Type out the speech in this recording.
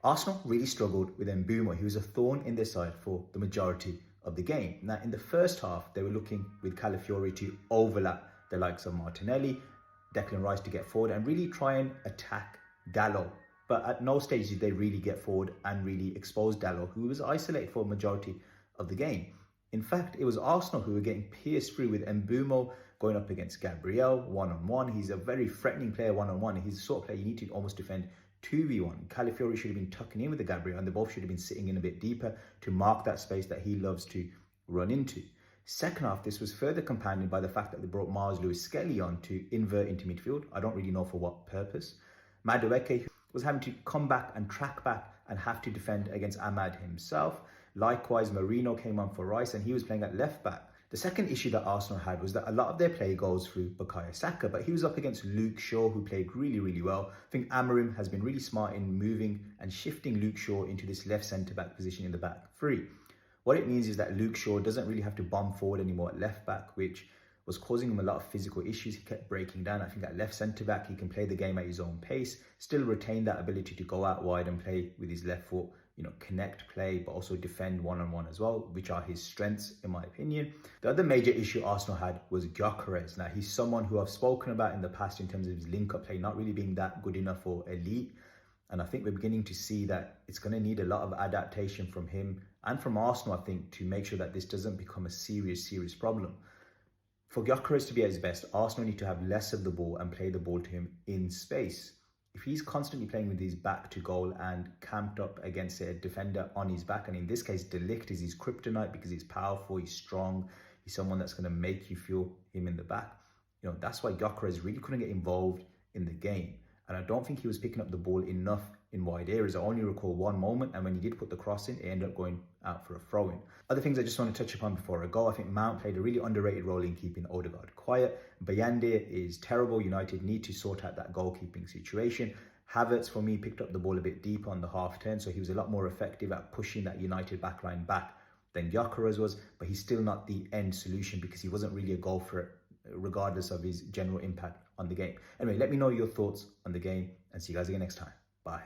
Arsenal really struggled with Mbeumo. He was a thorn in their side for the majority of the game. Now, in the first half, they were looking with Calafiori to overlap the likes of Martinelli, Declan Rice to get forward and really try and attack Dalot. But at no stage did they really get forward and really expose Dalot, who was isolated for a majority of the game. In fact, it was Arsenal who were getting pierced through with Mbeumo going up against Gabriel one-on-one. He's a very threatening player one-on-one. He's the sort of player you need to almost defend 2v1. Calafiori should have been tucking in with the Gabriel and they both should have been sitting in a bit deeper to mark that space that he loves to run into. Second half, this was further compounded by the fact that they brought Miles Lewis-Skelly on to invert into midfield. I don't really know for what purpose. Madueke was having to come back and track back and have to defend against Ahmad himself. Likewise, Marino came on for Rice and he was playing at left back. The second issue that Arsenal had was that a lot of their play goes through Bukayo Saka, but he was up against Luke Shaw, who played really, really well. I think Amorim has been really smart in moving and shifting Luke Shaw into this left centre-back position in the back three. What it means is that Luke Shaw doesn't really have to bomb forward anymore at left back, which was causing him a lot of physical issues. He kept breaking down. I think at left centre-back, he can play the game at his own pace, still retain that ability to go out wide and play with his left foot, connect play, but also defend one-on-one as well, which are his strengths, in my opinion. The other major issue Arsenal had was Gyökeres. Now, he's someone who I've spoken about in the past in terms of his link-up play, not really being that good enough for elite. And I think we're beginning to see that it's going to need a lot of adaptation from him and from Arsenal, I think, to make sure that this doesn't become a serious problem. For Gyökeres to be at his best, Arsenal need to have less of the ball and play the ball to him in space. If he's constantly playing with his back to goal and camped up against a defender on his back, and in this case, De Ligt is his kryptonite because he's powerful, he's strong, he's someone that's going to make you feel him in the back. That's why Gyökeres really couldn't get involved in the game. And I don't think he was picking up the ball enough in wide areas. I only recall one moment, and when he did put the cross in, it ended up going out for a throw-in. Other things I just want to touch upon before I go. I think Mount played a really underrated role in keeping Odegaard quiet. Bayande is terrible. United need to sort out that goalkeeping situation. Havertz, for me, picked up the ball a bit deeper on the half turn, so he was a lot more effective at pushing that United backline back than Gyökeres was, but he's still not the end solution because he wasn't really a goal threat regardless of his general impact on the game. Anyway, let me know your thoughts on the game and see you guys again next time. Bye.